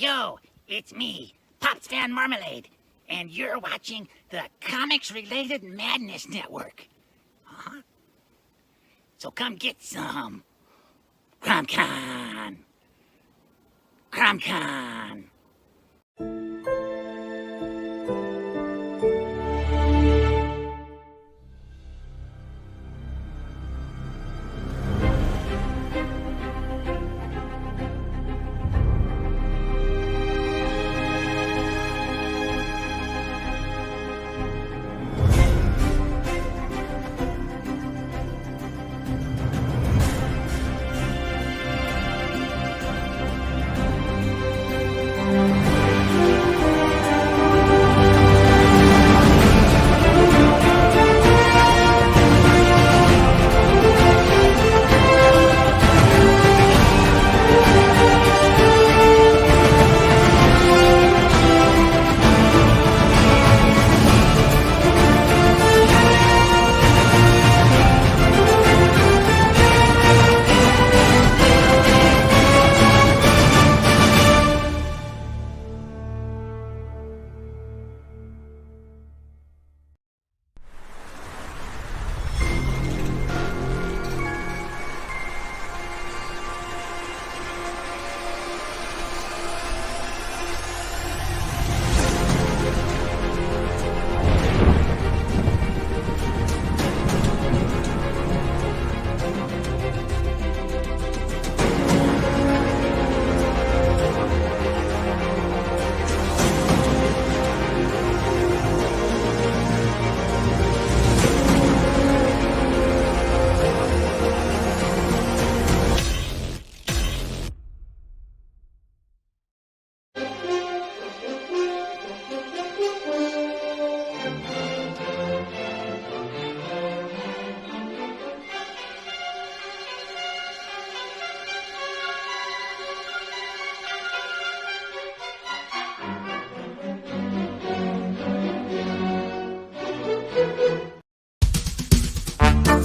Yo, it's me, Pops Van Marmalade, and you're watching the Comics-Related Madness Network. So come get some. CromCon. CromCon.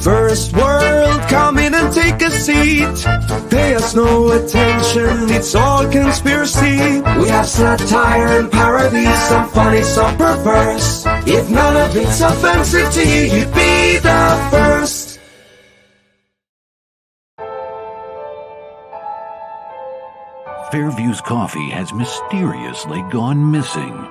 First world, come in and take a seat. Pay us no attention, it's all conspiracy. We have satire and parody, some funny, some perverse. If none of it's offensive to you, you'd be the first. Fairview's coffee has mysteriously gone missing.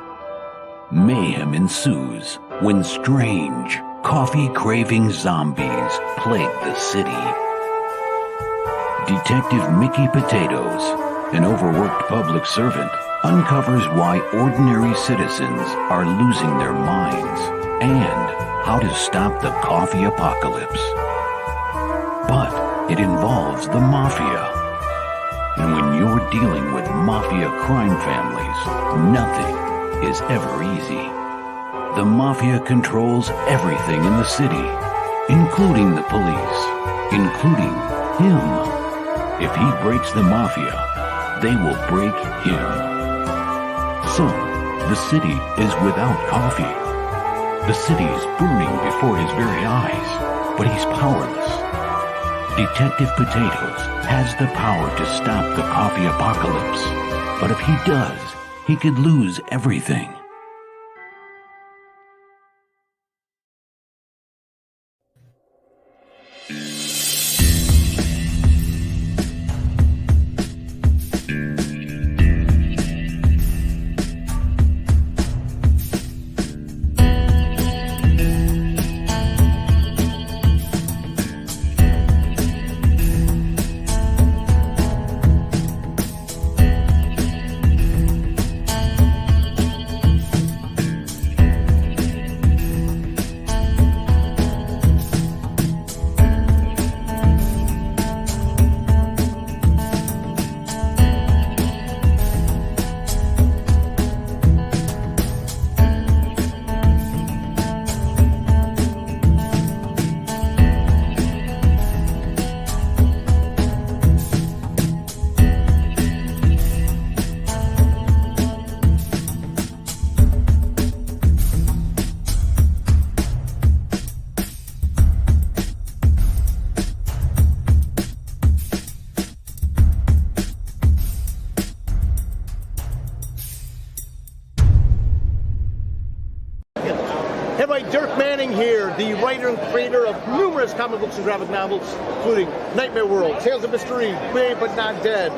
Mayhem ensues when strange, coffee-craving zombies plague the city. Detective Mickey Potatoes, an overworked public servant, uncovers why ordinary citizens are losing their minds and how to stop the coffee apocalypse. But it involves the mafia. And when you're dealing with mafia crime families, nothing is ever easy. The mafia controls everything in the city, including the police, including him. If he breaks the mafia, they will break him. So, the city is without coffee. The city is burning before his very eyes, but he's powerless. Detective Potatoes has the power to stop the coffee apocalypse, but if he does, he could lose everything. Hey, everybody, Dirk Manning here, the writer and creator of numerous comic books and graphic novels, including Nightmare World, Tales of Mystery, Brave But Not Dead,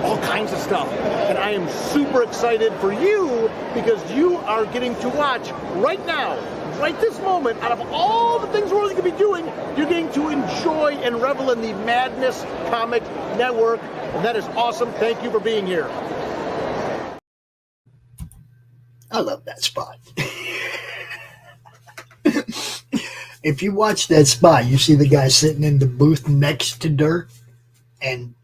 all kinds of stuff. And I am super excited for you because you are getting to watch right now, right this moment, out of all the things we're going to be doing, you're getting to enjoy and revel in the Madness Comic Network. And that is awesome. Thank you for being here. I love that spot. If you watch that spot, you see the guy sitting in the booth next to Dirk, and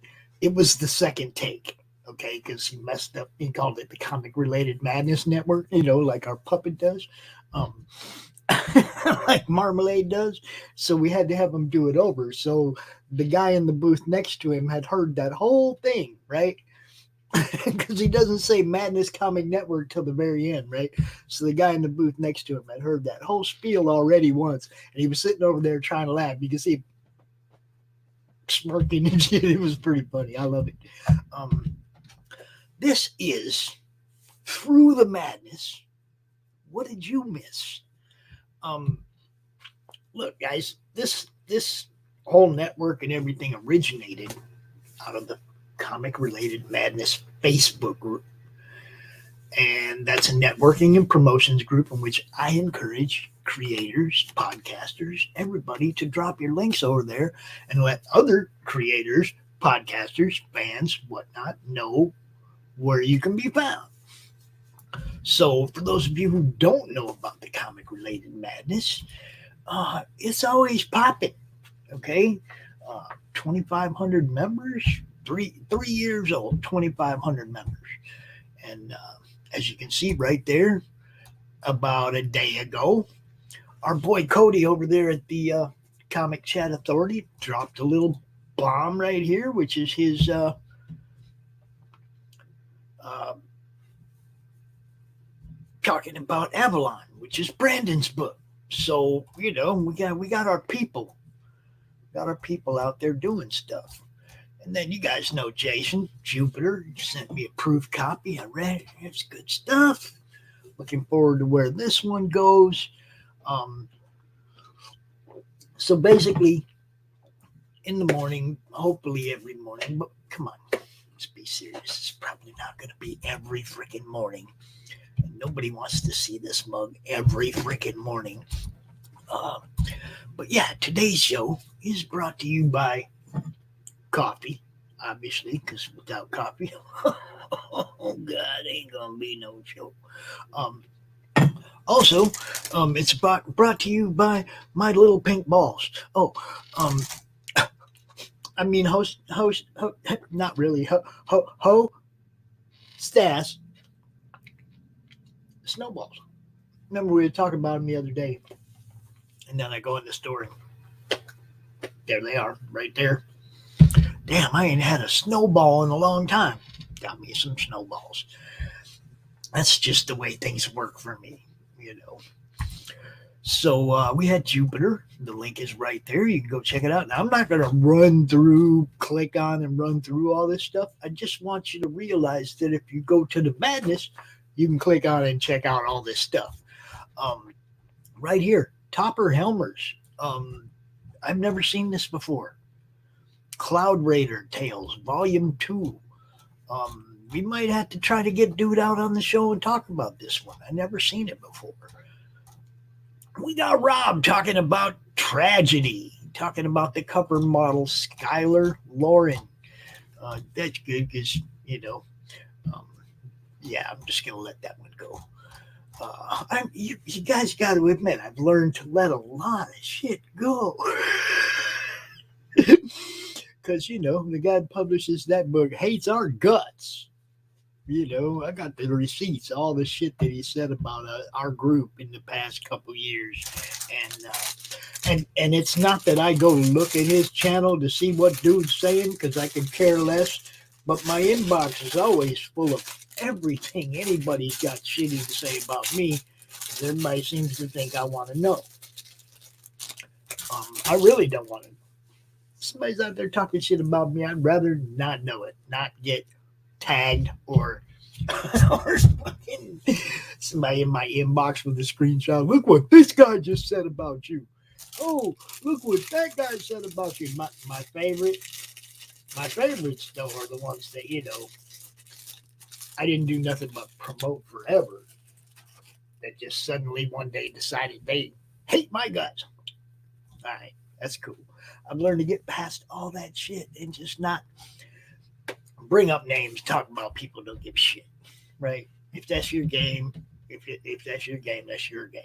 it was the second take, okay, because he messed up. He called it the Comic Related Madness Network, like our puppet does, like Marmalade does. So we had to have him do it over. So the guy in the booth next to him had heard that whole thing, right? Because he doesn't say Madness Comic Network till the very end, right? So the guy in the booth next to him had heard that whole spiel already once, and he was sitting over there trying to laugh. You can see him smirking and shit. It was pretty funny. I love it. This is Through the Madness. What did you miss? Look, guys, this whole network and everything originated out of the Comic Related Madness Facebook group. And that's a networking and promotions group in which I encourage creators, podcasters, everybody to drop your links over there and let other creators, podcasters, fans, whatnot, know where you can be found. So for those of you who don't know about the Comic Related Madness, it's always popping, okay? 2,500 members, three years old, 2,500 members. And as you can see right there, about a day ago, our boy Cody over there at the Comic Chat Authority dropped a little bomb right here, which is his talking about Avalon, which is Brandon's book. So, we got our people. Got our people out there doing stuff. And then you guys know Jason Jupiter sent me a proof copy. I read it. It's good stuff. Looking forward to where this one goes. So basically, in the morning, hopefully every morning, but come on, let's be serious. It's probably not going to be every freaking morning. And nobody wants to see this mug every freaking morning. But yeah, today's show is brought to you by coffee, obviously, because without coffee, oh God, ain't gonna be no show. Also, it's brought to you by My Little Pink Balls. Not really, Stas Snowballs. Remember we were talking about them the other day, and then I go in the store, and there they are, right there. Damn, I ain't had a snowball in a long time. Got me some snowballs. That's just the way things work for me, So we had Jupiter. The link is right there. You can go check it out. Now, I'm not going to click on and run through all this stuff. I just want you to realize that if you go to the Madness, you can click on and check out all this stuff. Right here, Topper Helmers. I've never seen this before. Cloud Raider Tales, Volume 2. We might have to try to get Dude out on the show and talk about this one. I've never seen it before. We got Rob talking about Tragedy, talking about the cover model Skylar Lauren. That's good because, I'm just going to let that one go. You guys got to admit, I've learned to let a lot of shit go. Because, the guy who publishes that book hates our guts. I got the receipts, all the shit that he said about our group in the past couple years. And it's not that I go look at his channel to see what Dude's saying, because I could care less. But my inbox is always full of everything anybody's got shitty to say about me. Everybody seems to think I want to know. I really don't want to. Somebody's out there talking shit about me, I'd rather not know it, not get tagged or fucking somebody in my inbox with a screenshot. Look what this guy just said about you. Oh, look what that guy said about you. My favorites though are the ones that, you know, I didn't do nothing but promote forever. That just suddenly one day decided they hate my guts. All right, that's cool. I've learned to get past all that shit and just not bring up names, talk about people who don't give a shit, right? If that's your game, if that's your game, that's your game.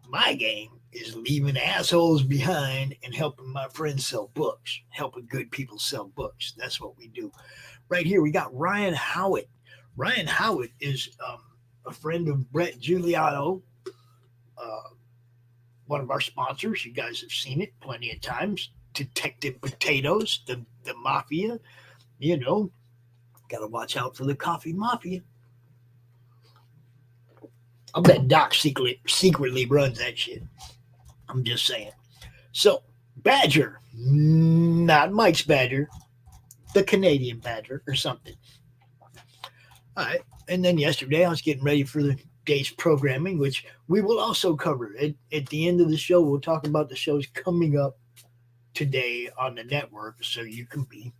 My game is leaving assholes behind and helping my friends sell books, helping good people sell books. That's what we do. Right here, we got Ryan Howitt. Ryan Howitt is a friend of Brett Giuliano, one of our sponsors. You guys have seen it plenty of times. Detective Potatoes, the Mafia. You know, got to watch out for the Coffee Mafia. I bet Doc secretly runs that shit. I'm just saying. So, Badger, not Mike's Badger, the Canadian Badger or something. All right. And then yesterday I was getting ready for the day's programming, which we will also cover. At the end of the show, we'll talk about the shows coming up today on the network so you can be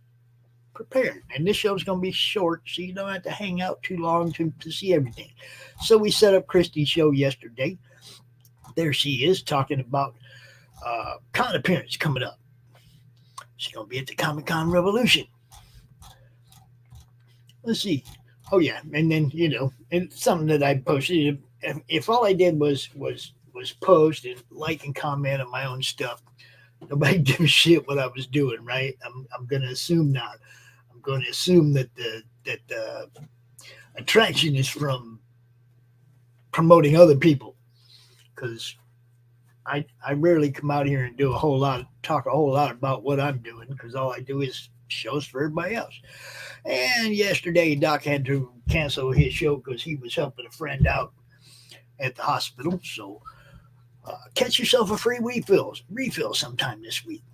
prepared. And this show's going to be short, so you don't have to hang out too long to see everything. So we set up Christie's show yesterday. There she is talking about con appearance coming up. She's going to be at the Comic-Con Revolution. Let's see. Oh, yeah. And then, you know, and something that I posted, if all I did was post and like and comment on my own stuff, nobody gives a shit what I was doing, right? I'm going to assume not. I'm going to assume that the attraction is from promoting other people, because I rarely come out here and talk a whole lot about what I'm doing, because all I do is shows for everybody else. And yesterday, Doc had to cancel his show because he was helping a friend out at the hospital. So catch yourself a free refill sometime this week.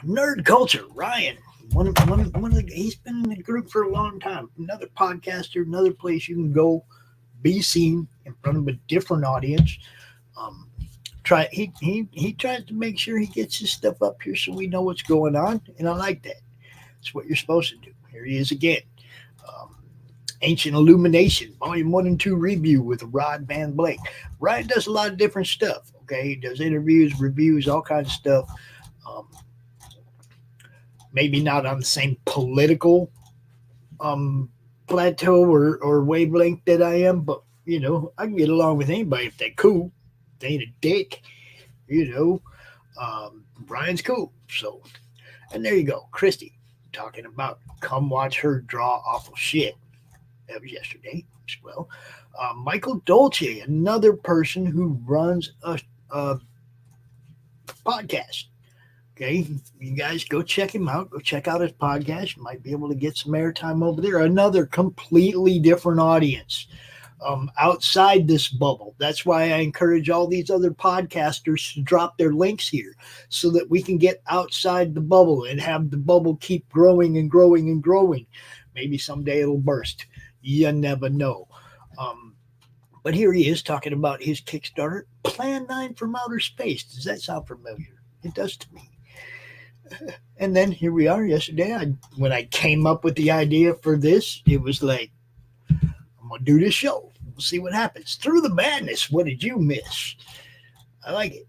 Nerd Culture, Ryan, one of the, he's been in the group for a long time. Another podcaster, another place you can go be seen in front of a different audience. He tries to make sure he gets his stuff up here so we know what's going on, and I like that. It's what you're supposed to do. Here he is again. Ancient Illumination, Volume 1 and 2 review with Rod Van Blake. Ryan does a lot of different stuff. Okay, he does interviews, reviews, all kinds of stuff. Maybe not on the same political plateau or wavelength that I am, but you know, I can get along with anybody if they're cool. They ain't a dick, you know. Brian's cool. So, and there you go, Christie talking about come watch her draw awful shit. That was yesterday as well. Michael Dolce, another person who runs a podcast. Okay, you guys go check him out. Go check out his podcast. You might be able to get some airtime over there. Another completely different audience outside this bubble. That's why I encourage all these other podcasters to drop their links here so that we can get outside the bubble and have the bubble keep growing and growing and growing. Maybe someday it'll burst. You never know. But here he is talking about his Kickstarter, Plan 9 from Outer Space. Does that sound familiar? It does to me. And then here we are yesterday. When I came up with the idea for this, it was like, I'm going to do this show. We'll see what happens. Through the Madness, what did you miss? I like it.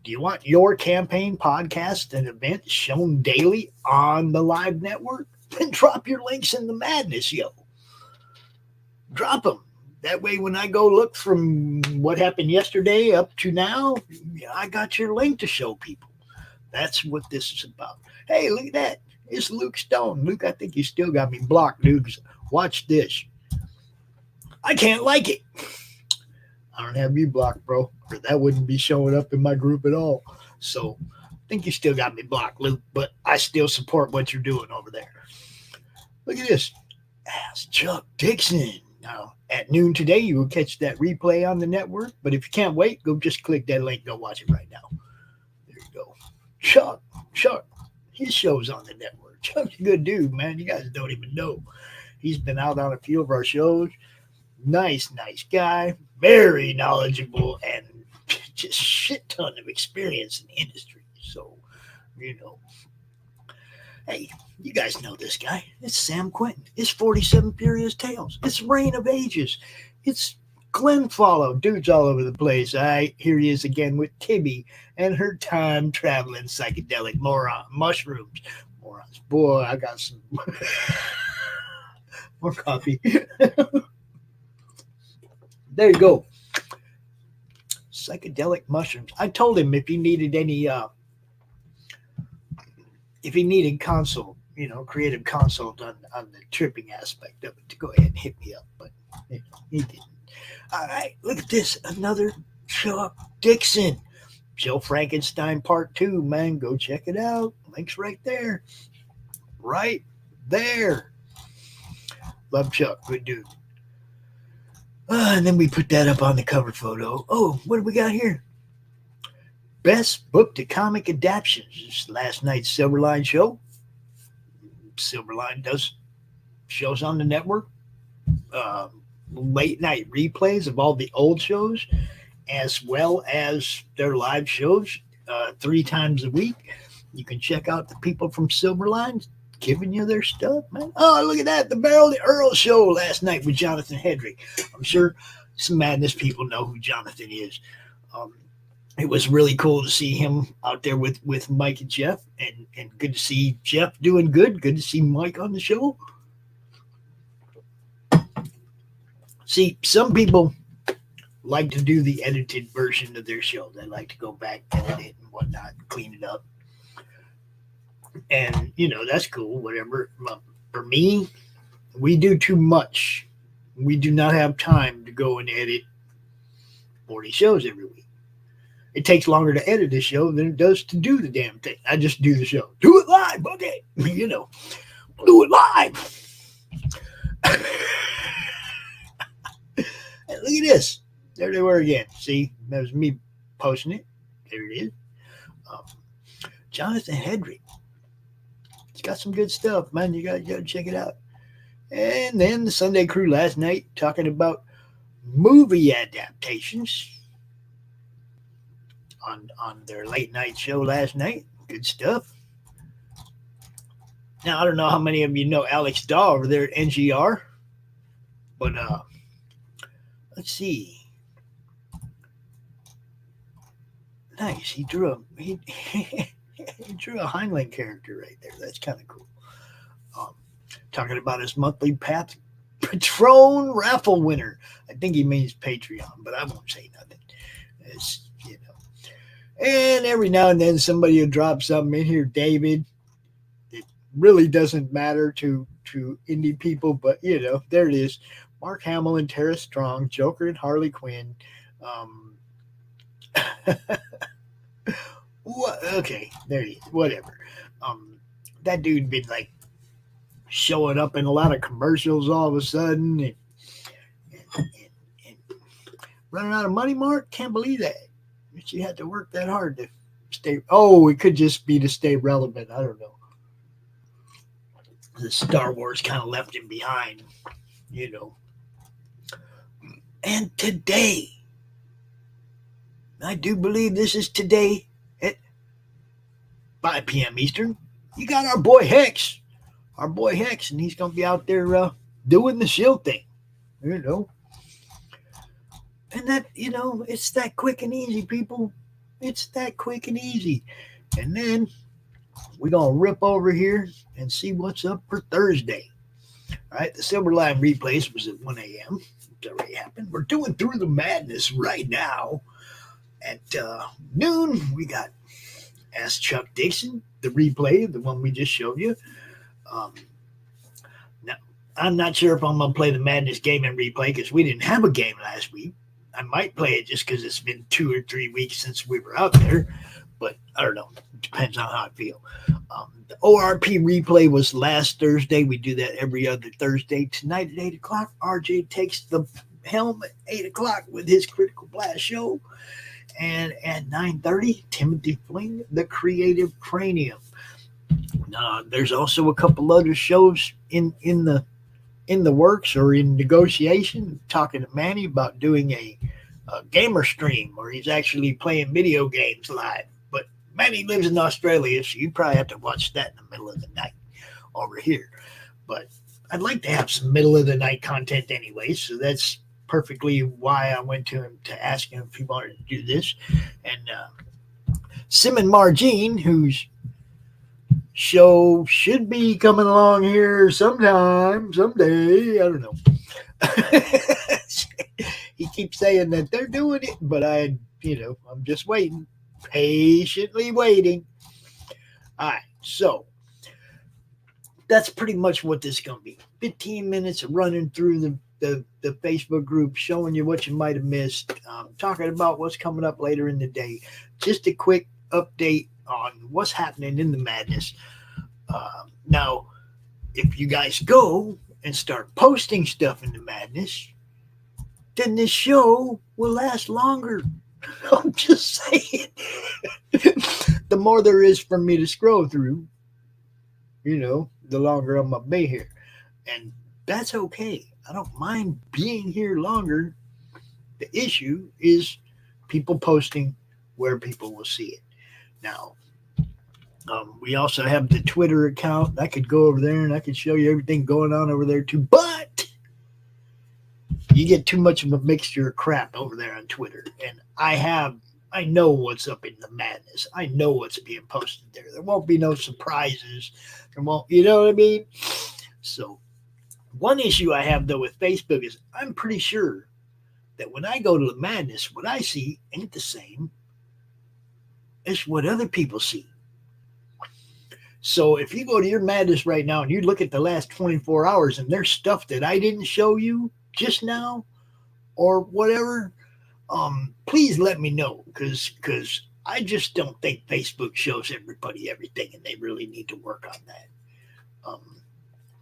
Do you want your campaign podcast and event shown daily on the live network? Then drop your links in the madness, yo. Drop them. That way, when I go look from what happened yesterday up to now, I got your link to show people. That's what this is about. Hey, look at that. It's Luke Stone. Luke, I think you still got me blocked, dude. Watch this. I can't like it. I don't have you blocked, bro. Or that wouldn't be showing up in my group at all. So I think you still got me blocked, Luke, but I still support what you're doing over there. Look at this. Ask Chuck Dixon. Now, at noon today, you will catch that replay on the network. But if you can't wait, go just click that link. Go watch it right now. There you go. Chuck. His show's on the network. Chuck's a good dude, man. You guys don't even know. He's been out on a few of our shows. Nice guy, very knowledgeable, and just shit ton of experience in the industry. So, hey, you guys know this guy. It's Sam Quentin. It's 47 Furious Tales. It's Reign of Ages. It's Glenn Follow. Dudes all over the place. Here he is again with Tibby and her time-traveling psychedelic mushrooms. Morons. Boy, I got some more coffee. There you go. Psychedelic mushrooms. I told him if he needed any, if he needed consult, creative consult on the tripping aspect of it, to go ahead and hit me up. But he didn't. All right, look at this. Another Chuck Dixon. Joe Frankenstein Part 2, man. Go check it out. Link's right there. Right there. Love Chuck. Good dude. And then we put that up on the cover photo. Oh, what do we got here? Best book to comic adaptations. It's last night's Silverline show. Silverline does shows on the network. Late night replays of all the old shows, as well as their live shows 3 times a week. You can check out the people from Silverline giving you their stuff, man. Oh, look at that. The BaronEarlsShow last night with Jonathan Hedrick. I'm sure some Madness people know who Jonathan is. It was really cool to see him out there with Mike and Jeff, and good to see Jeff doing good. Good to see Mike on the show. See, some people like to do the edited version of their show. They like to go back, edit it and whatnot, clean it up. And, that's cool, whatever. For me, we do too much. We do not have time to go and edit 40 shows every week. It takes longer to edit a show than it does to do the damn thing. I just do the show. Do it live, okay? Do it live. Look at this. There they were again. See, that was me posting it. There it is. Jonathan Hedrick. He's got some good stuff, man. You got to check it out. And then the Sunday Crew last night talking about movie adaptations on their late night show last night. Good stuff. Now, I don't know how many of you know Alex Daw over there at NGR, but let's see. Nice. He drew a Heinlein character right there. That's kind of cool. Talking about his monthly Patron raffle winner. I think he means Patreon, but I won't say nothing. It's, And every now and then somebody will drop something in here, David. It really doesn't matter to indie people, but there it is. Mark Hamill and Tara Strong, Joker and Harley Quinn. Okay, there it is. Whatever. That dude been like showing up in a lot of commercials all of a sudden and running out of money, Mark. Can't believe that. But you had to work that hard to stay. Oh, it could just be to stay relevant. I don't know. The Star Wars kind of left him behind, And today, I do believe this is today at 5 p.m. Eastern, you got our boy Hex, and he's going to be out there doing the shield thing, And that, it's that quick and easy, people. It's that quick and easy. And then we're going to rip over here and see what's up for Thursday. All right, the Silverline replays was at 1 a.m. It's already happened. We're doing Through the Madness right now. At noon, we got Ask Chuck Dixon, the replay, the one we just showed you. Now, I'm not sure if I'm going to play the Madness game and replay because we didn't have a game last week. I might play it just because it's been 2 or 3 weeks since we were out there, but I don't know. It depends on how I feel. The ORP replay was last Thursday. We do that every other Thursday. Tonight at 8 o'clock, RJ takes the helm at 8 o'clock with his Critical Blast show. And at 9:30, Timothy Fling, the Creative Cranium. There's also a couple other shows in the in the works or in negotiation, talking to Manny about doing a gamer stream where he's actually playing video games live. But Manny lives in Australia, so you probably have to watch that in the middle of the night over here. But I'd like to have some middle of the night content anyway, so that's perfectly why I went to him to ask him if he wanted to do this. And Simon Margine, whose show should be coming along here someday, I don't know. He keeps saying that they're doing it, but I'm just waiting, patiently waiting. All right, so that's pretty much what this is going to be. 15 minutes of running through the Facebook group, showing you what you might have missed, talking about what's coming up later in the day. Just a quick update on what's happening in the madness. Now, if you guys go and start posting stuff in the madness, then this show will last longer. I'm just saying. The more there is for me to scroll through, the longer I'm going to be here. And that's okay. I don't mind being here longer. The issue is people posting where people will see it. Now, we also have the Twitter account. I could go over there and I could show you everything going on over there too. But you get too much of a mixture of crap over there on Twitter. And I know what's up in the madness. I know what's being posted there. There won't be no surprises. There won't, you know what I mean? So one issue I have, though, with Facebook is I'm pretty sure that when I go to the madness, what I see ain't the same as what other people see. So if you go to your madness right now and you look at the last 24 hours and there's stuff that I didn't show you just now or whatever, please let me know, because I just don't think Facebook shows everybody everything, and they really need to work on that.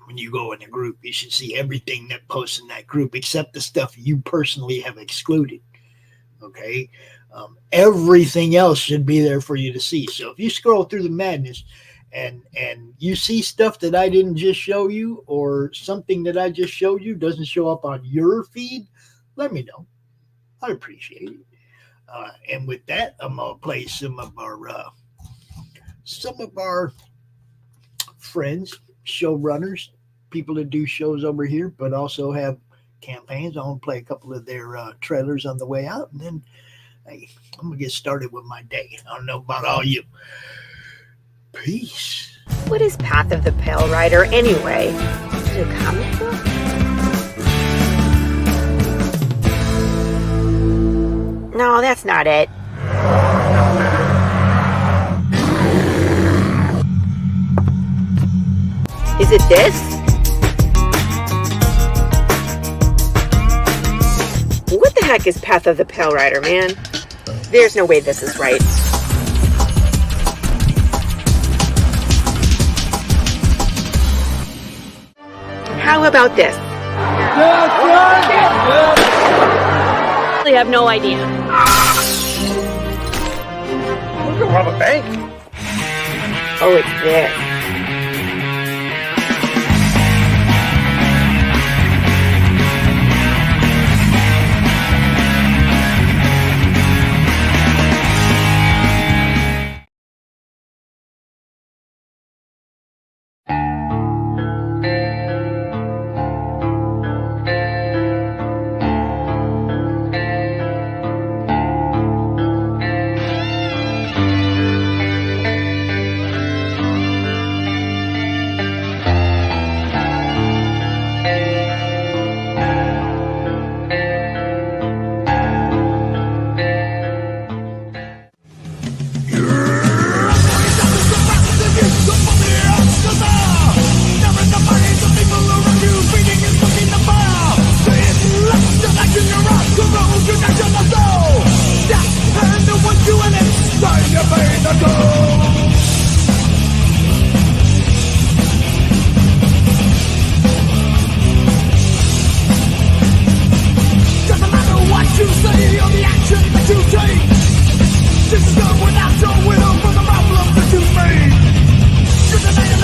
When you go in a group, you should see everything that posts in that group except the stuff you personally have excluded. Okay? Everything else should be there for you to see. So if you scroll through the madness and you see stuff that I didn't just show you, or something that I just showed you doesn't show up on your feed, let me know. I'd appreciate it. And with that, I'm gonna play some of our friends, showrunners, people that do shows over here, but also have campaigns. I'm gonna play a couple of their trailers on the way out, and then hey, I'm gonna get started with my day. I don't know about all you. Peace. What is Path of the Pale Rider anyway? Is it a comic book? No, that's not it. Is it this? What the heck is Path of the Pale Rider, man? There's no way this is right. How about this? I have no idea. We're gonna rob a bank. Oh, it's this.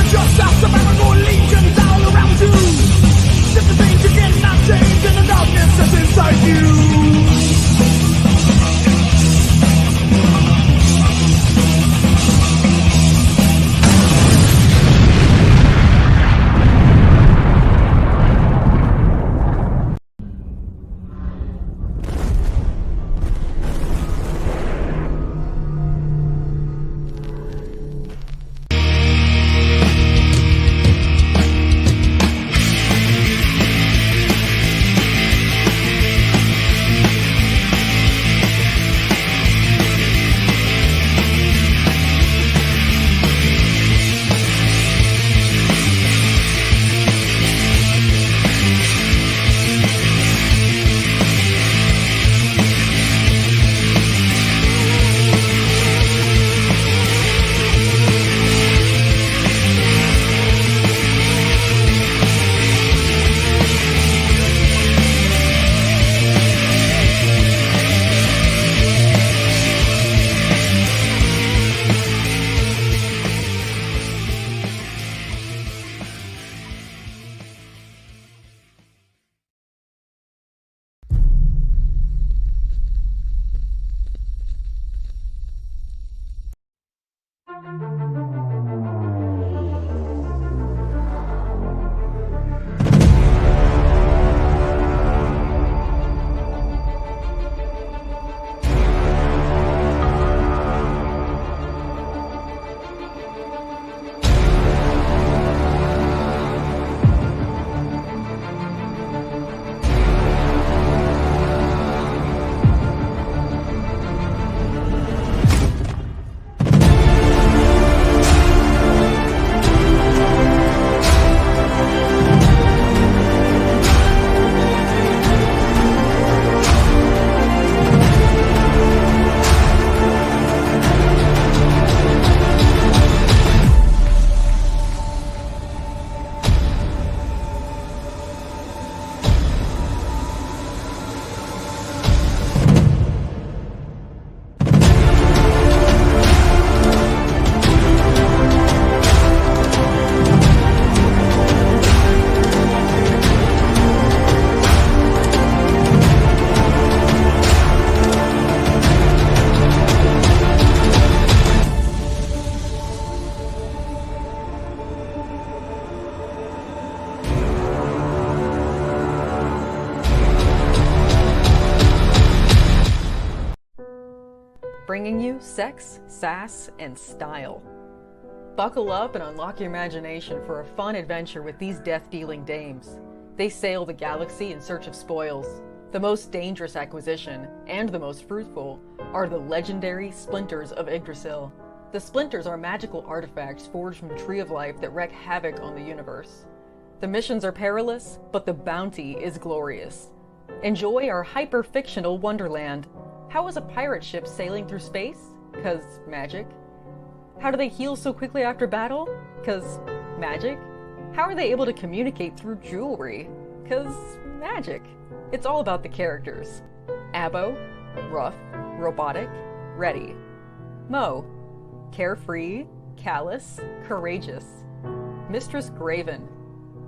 Just after Paragon legions all around you. bringing you sex, sass, and style. Buckle up and unlock your imagination for a fun adventure with these death-dealing dames. They sail the galaxy in search of spoils. The most dangerous acquisition, and the most fruitful, are the legendary Splinters of Yggdrasil. The Splinters are magical artifacts forged from the Tree of Life that wreak havoc on the universe. The missions are perilous, but the bounty is glorious. Enjoy our hyper-fictional wonderland. How is a pirate ship sailing through space? 'Cause magic. How do they heal so quickly after battle? 'Cause magic. How are they able to communicate through jewelry? 'Cause magic. It's all about the characters. Abo, rough, robotic, ready. Mo, carefree, callous, courageous. Mistress Graven,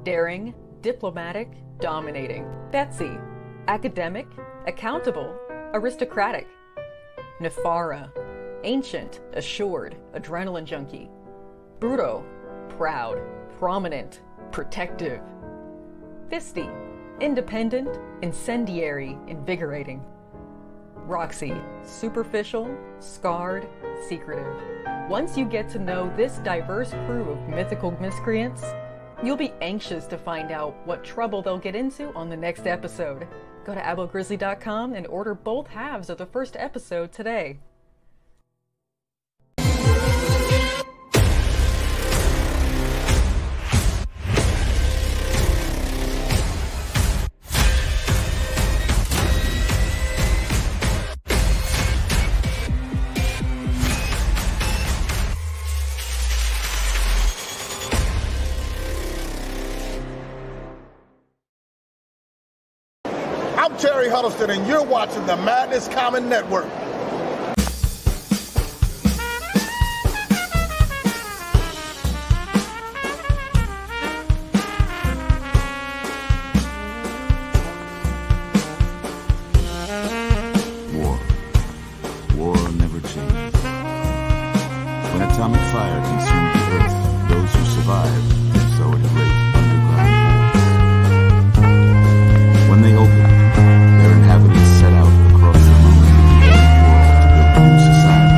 daring, diplomatic, dominating. Betsy, academic, accountable, aristocratic. Nefara, ancient, assured, adrenaline junkie. Bruto, proud, prominent, protective. Fisty, independent, incendiary, invigorating. Roxy, superficial, scarred, secretive. Once you get to know this diverse crew of mythical miscreants, you'll be anxious to find out what trouble they'll get into on the next episode. Go to abogrizzly.com and order both halves of the first episode today. I'm Terry Huddleston, and you're watching the Madness Comic Network. War never changes. When atomic fire consumed the earth, those who survived did so in great underground holes. When they opened, their inhabitants set out across the moon to the old world to build a new society.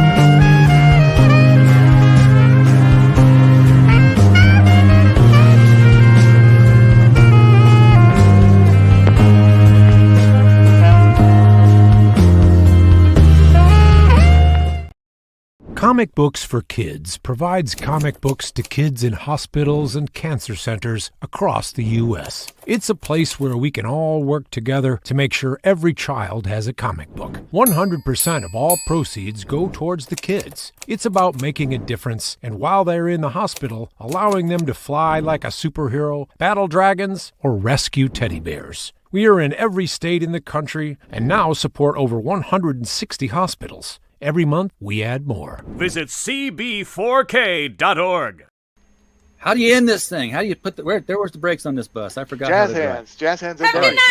Comic Books for Kids provides comic books to kids in hospitals and cancer centers across the U.S. It's a place where we can all work together to make sure every child has a comic book. 100% of all proceeds go towards the kids. It's about making a difference, and while they're in the hospital, allowing them to fly like a superhero, battle dragons, or rescue teddy bears. We are in every state in the country and now support over 160 hospitals. Every month, we add more. Visit cb4k.org. How do you end this thing? How do you put the... Where's the brakes on this bus? I forgot. Jazz hands. Jazz hands are done.